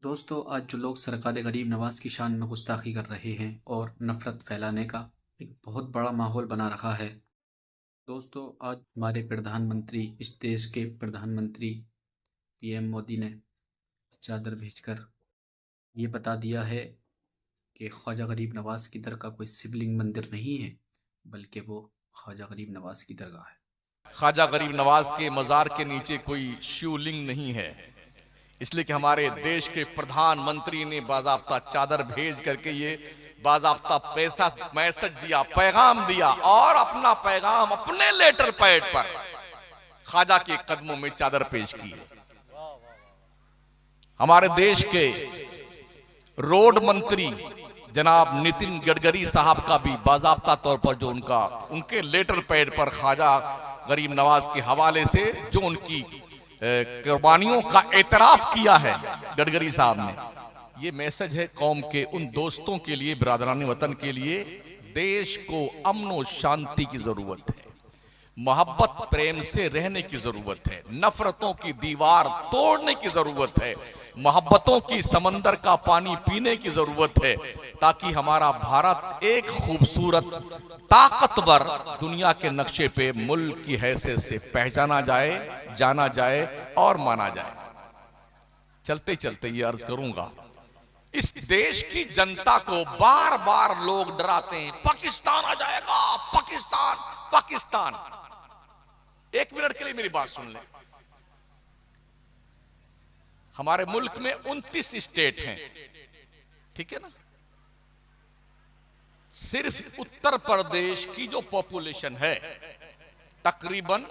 दोस्तों, आज जो लोग सरकार गरीब नवाज की शान में गुस्ताखी कर रहे हैं और नफरत फैलाने का एक बहुत बड़ा माहौल बना रखा है। दोस्तों, आज हमारे प्रधानमंत्री, इस देश के प्रधानमंत्री पीएम मोदी ने चादर भेजकर ये बता दिया है कि ख्वाजा गरीब नवाज की दरगाह कोई शिवलिंग मंदिर नहीं है, बल्कि वो ख्वाजा गरीब नवाज की दरगाह है। ख्वाजा गरीब नवाज के मजार के नीचे कोई शिवलिंग नहीं है, इसलिए कि हमारे देश के प्रधानमंत्री ने बाज़ाब्ता चादर भेज करके ये बाज़ाब्ता पैसा मैसेज दिया, पैगाम दिया और अपना पैगाम अपने लेटर पैड पर ख्वाजा के कदमों में चादर पेश की है। हमारे देश के रोड मंत्री जनाब नितिन गडकरी साहब का भी बाज़ाब्ता तौर पर जो उनके लेटर पैड पर ख्वाजा गरीब नवाज के हवाले से जो उनकी कुर्बानियों का एतराफ किया है गडकरी साहब ने, ये मैसेज है कौम के उन दोस्तों के लिए, बिरादरान वतन के लिए। देश को अमन और शांति की जरूरत है, मोहब्बत प्रेम से रहने की जरूरत है, नफरतों की दीवार तोड़ने की जरूरत है, मोहब्बतों की समंदर का पानी पीने की जरूरत है, ताकि हमारा भारत एक खूबसूरत ताकतवर दुनिया के नक्शे पे मुल्क की हैसियत से पहचाना जाए, जाना जाए और माना जाए। चलते चलते ये अर्ज करूंगा, इस देश की जनता को बार बार लोग डराते हैं, पाकिस्तान आ जाएगा, पाकिस्तान पाकिस्तान। एक मिनट के लिए मेरी बात सुन लें। हमारे मुल्क में 29 स्टेट हैं, ठीक है ना। सिर्फ उत्तर प्रदेश की जो पॉपुलेशन है तकरीबन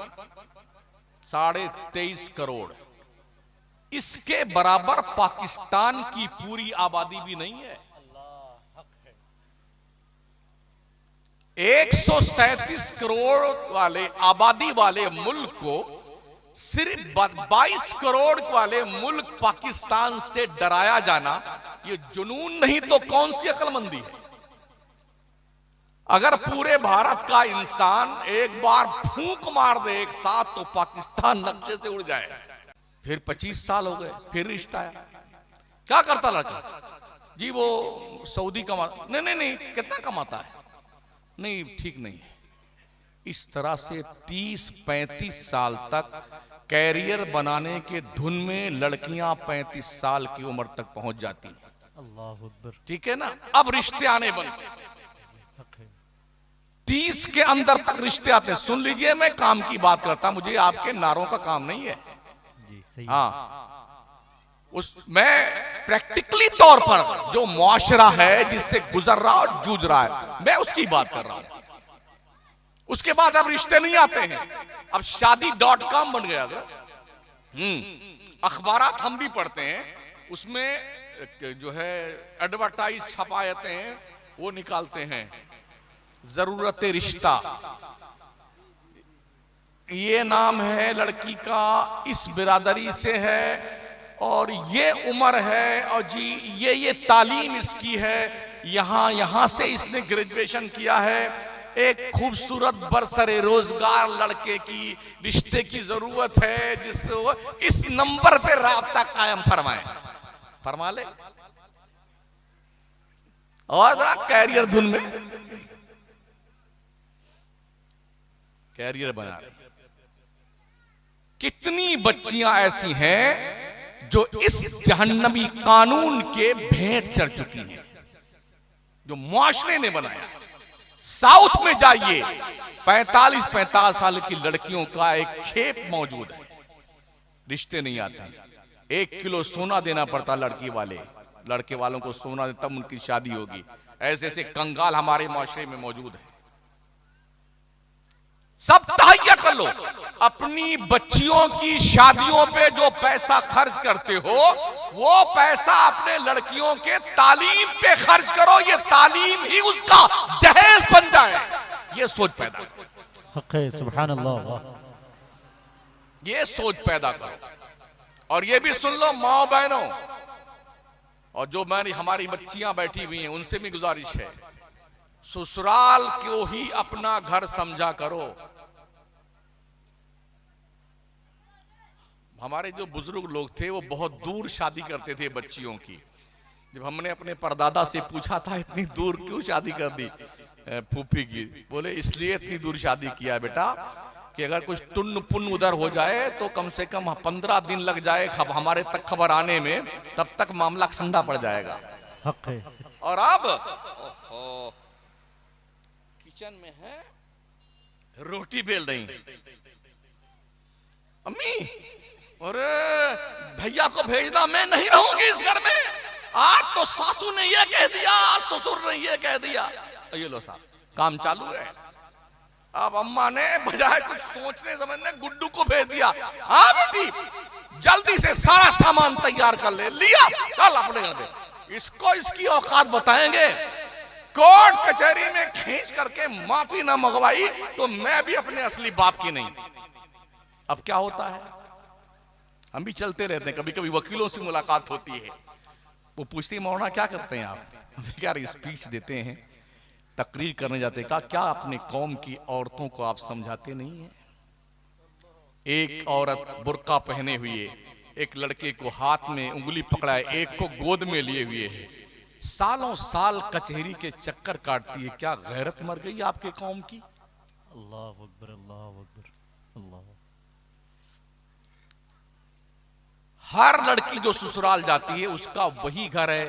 23.5 करोड़, इसके बराबर पाकिस्तान की पूरी आबादी भी नहीं है। 137 करोड़ वाले आबादी वाले मुल्क को सिर्फ 22 करोड़ वाले मुल्क पाकिस्तान से डराया जाना, ये जुनून नहीं तो कौन सी अक्लमंदी है। अगर पूरे भारत का इंसान एक बार फूंक मार दे एक साथ तो पाकिस्तान नक्शे से उड़ जाए। फिर 25 साल हो गए, फिर रिश्ता आया। क्या करता लड़का जी? वो सऊदी कमाता, नहीं कितना कमाता है, नहीं ठीक नहीं है। इस तरह से 30-35 साल तक कैरियर बनाने के धुन में लड़कियां 35 साल की उम्र तक पहुंच जाती हैं। अल्लाह अकबर, ठीक है ना। अब रिश्ते आने बनते, 30 के अंदर तक रिश्ते आते हैं। सुन लीजिए, मैं काम की बात करता, मुझे आपके नारों का काम नहीं है। हाँ, मैं प्रैक्टिकली तौर पर जो मुआशरा है जिससे गुजर रहा और जूझ रहा है, मैं उसकी बात कर रहा हूं। उसके बाद अब रिश्ते नहीं आते हैं, अब शादी.com बन गया। अखबारात हम भी पढ़ते हैं, उसमें जो है एडवर्टाइज छपा जाते हैं, वो निकालते हैं जरूरत रिश्ता, ये नाम है लड़की का, इस बिरादरी से है और ये उम्र है, और जी ये तालीम इसकी है, यहां से इसने ग्रेजुएशन किया है। एक खूबसूरत बरसरे रोजगार लड़के की रिश्ते की जरूरत है, जिससे इस नंबर पे राब्ता कायम फरमा ले और जरा कैरियर धुन में कैरियर बना रहे। कितनी बच्चियां ऐसी हैं जो इस जहन्नमी कानून के भेंट चढ़ चुकी हैं, जो मुआशरे ने बनाया। साउथ में जाइए, 45-50 साल की लड़कियों का एक खेप मौजूद है, रिश्ते नहीं आते। 1 किलो सोना देना पड़ता लड़के वालों को सोना दे तब उनकी शादी होगी। ऐसे ऐसे कंगाल हमारे मुआशरे में मौजूद है। सब तहैया कर लो, अपनी बच्चियों की शादियों पे जो पैसा खर्च करते हो, वो पैसा अपने लड़कियों के तालीम पे खर्च करो। ये तालीम ही उसका जहेज बन जाए, ये सोच पैदा करो। सुभान अल्लाह, ये सोच पैदा करो। और ये भी सुन लो माओ बहनों, और जो हमारी बच्चियां बैठी हुई हैं, उनसे भी गुजारिश है, ससुराल को ही अपना घर समझा करो। हमारे जो बुजुर्ग लोग थे वो बहुत दूर शादी करते थे बच्चियों की। जब हमने अपने परदादा से पूछा था इतनी दूर क्यों शादी कर दी फूफी की, बोले इसलिए इतनी दूर शादी किया बेटा कि अगर कुछ टुन्न पुन्न उधर हो जाए तो कम से कम 15 दिन लग जाए हमारे तक खबर आने में, तब तक मामला ठंडा पड़ जाएगा। हक है। और अब किचन में है, रोटी बेल रही, अम्मी अरे भैया को भेजना, मैं नहीं रहूंगी इस घर में। आज तो सासू ने ये कह दिया, आज ससुर ने ये कह दिया। ये लो साहब काम चालू है। अब अम्मा ने बजाय कुछ सोचने समझने गुड्डू को भेज दिया, हाँ बेटी जल्दी से सारा सामान तैयार कर ले, लिया चल अपने घर पे। इसको इसकी औकात बताएंगे। कोर्ट कचहरी में खींच करके माफी ना मंगवाई तो मैं भी अपने असली बाप की नहीं। अब क्या होता है, हम भी चलते रहते हैं, कभी कभी वकीलों से मुलाकात होती है, वो पूछती मौना क्या करते हैं आप, हमने क्या स्पीच देते हैं, तकरीर करने जाते हैं। कहा क्या अपने कौम की औरतों को आप समझाते नहीं हैं? एक औरत बुर्का पहने हुए एक लड़के को हाथ में उंगली पकड़ाए, एक को गोद में लिए हुए है, सालों साल कचहरी के चक्कर काटती है। क्या गैरत मर गई आपके कौम की? अल्लाह अकबर, अल्लाह अकबर, अल्लाह। हर लड़की जो ससुराल जाती है उसका वही घर है,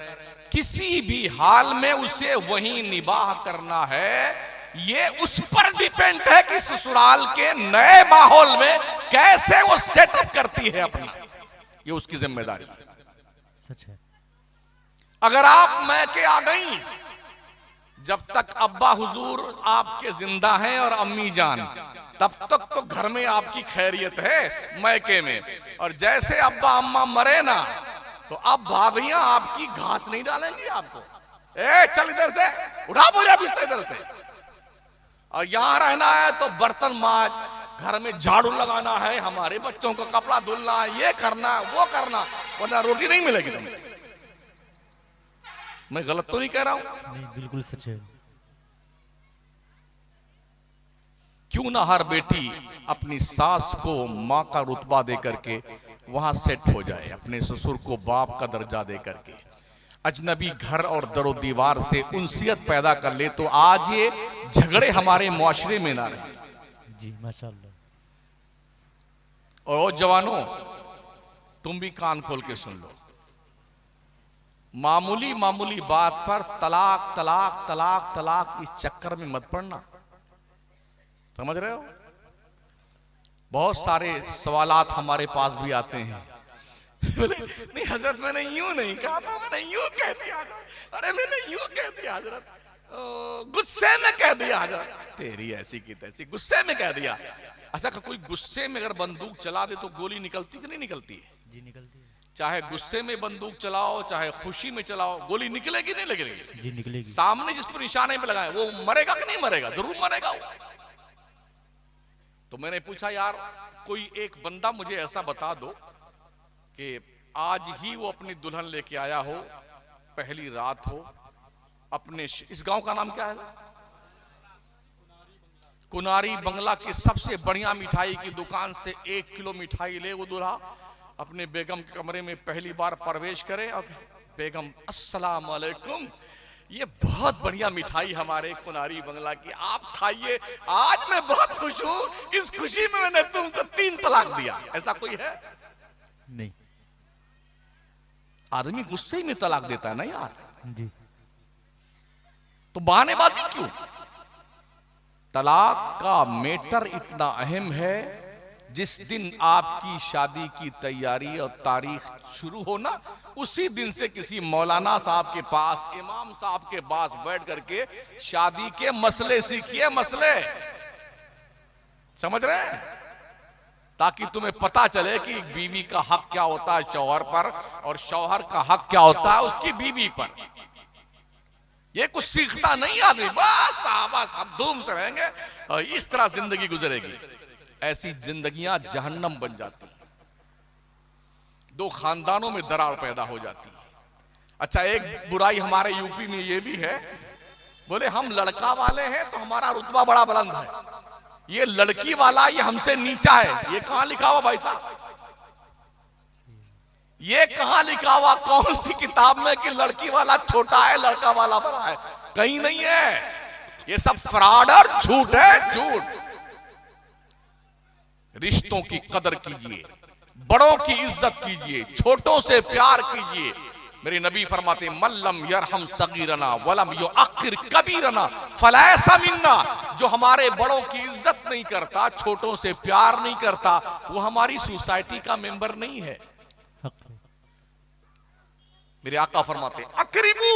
किसी भी हाल में उसे वही निबाह करना है। ये उस पर डिपेंड है कि ससुराल के नए माहौल में कैसे वो सेटअप करती है अपना, ये उसकी जिम्मेदारी है। सच है। अगर आप मैके आ गई, जब तक अब्बा हुजूर आपके जिंदा हैं और अम्मी जान, तब तक तो घर में आपकी खैरियत है मैके में। और जैसे अब्बा अम्मा मरे ना, तो अब भाभियां आपकी घास नहीं डालेंगी आपको, ए चल इधर से उठा बोलिया बिस्तर इधर से। और यहां रहना है तो बर्तन माज, घर में झाड़ू लगाना है, हमारे बच्चों का कपड़ा धुलना है, ये करना वो करना, वरना रोटी नहीं मिलेगी तुम्हें। मैं गलत तो नहीं कह रहा हूं? नहीं, बिल्कुल सच है। क्यों ना हर बेटी अपनी सास को मां का रुतबा दे करके वहां सेट हो जाए, अपने ससुर को बाप का दर्जा दे करके, अजनबी घर और दरो दीवार से उनसियत पैदा कर ले, तो आज ये झगड़े हमारे मुआशरे में ना रहे। जी माशाल्लाह। और जवानों तुम भी कान खोल के सुन लो, मामूली मामूली बात पर तलाक तलाक तलाक तलाक इस चक्कर में मत पड़ना। समझ रहे हो? बहुत सारे सवालात हमारे पास भी आते हैं, बोले नहीं हजरत मैंने यूं नहीं कहा था, मैंने यूं कह दिया। अरे मैंने यूं कह दिया हजरत, गुस्से में कह दिया हजरत, तेरी ऐसी की तैसी, गुस्से में कह दिया। अच्छा कोई गुस्से में अगर बंदूक चला दे तो गोली निकलती कि नहीं निकलती है? जी निकलती है। चाहे गुस्से में बंदूक चलाओ चाहे खुशी में चलाओ, गोली निकलेगी नहीं निकलेगी? जी निकलेगी। सामने जिस पर निशाने पे लगाए वो मरेगा कि नहीं मरेगा? जरूर मरेगा वो। तो मैंने पूछा यार कोई एक बंदा मुझे ऐसा बता दो कि आज ही वो अपनी दुल्हन लेके आया हो, पहली रात हो, अपने इस गांव का नाम क्या है? कुनारी बंगला की सबसे बढ़िया मिठाई की दुकान से 1 किलो मिठाई ले वो दूल्हा, अपने बेगम के कमरे में पहली बार प्रवेश करे और बेगम अस्सलाम वालेकुम, ये बहुत बढ़िया मिठाई हमारे कुनारी बंगला की, आप खाइए, आज मैं बहुत खुश हूं, इस खुशी में मैंने तुमको 3 तलाक दिया। ऐसा कोई है? नहीं। आदमी गुस्से ही में तलाक देता है ना यार। जी। तो बहानेबाजी क्यों? तलाक का मैटर इतना अहम है, जिस दिन आपकी शादी की तैयारी और तारीख शुरू हो ना, उसी दिन से किसी मौलाना साहब के पास, इमाम साहब के पास बैठ करके शादी के मसले सीखिए, मसले समझ रहे हैं, ताकि तुम्हें पता चले कि बीवी का हक क्या होता है शौहर पर और शौहर का हक क्या होता है उसकी बीवी पर। ये कुछ सीखता नहीं आदमी, बस साहब धूम से रहेंगे और इस तरह जिंदगी गुजरेगी। ऐसी जिंदगियां जहन्नम बन जाती, 2 खानदानों में दरार पैदा हो जाती है। अच्छा एक बुराई हमारे यूपी में ये भी है, बोले हम लड़का वाले हैं तो हमारा रुतबा बड़ा बुलंद है, ये लड़की वाला ये हमसे नीचा है। ये कहां लिखा हुआ भाई साहब? ये कहां लिखा हुआ कौन सी किताब में कि लड़की वाला छोटा है लड़का वाला बड़ा है? कहीं नहीं है। ये सब फ्रॉड और झूठ है, झूठ। रिश्तों की कदर कीजिए, बड़ों की इज्जत कीजिए, छोटों से प्यार कीजिए। मेरे नबी फरमाते मल्लम यरहम सगीरना वलम युअक्किर कबीरना फलैसा मिन्ना। जो हमारे बड़ों की इज्जत नहीं करता, छोटों से प्यार नहीं करता, वो हमारी सोसाइटी का मेंबर नहीं है। मेरे आका फरमाते अकरिमू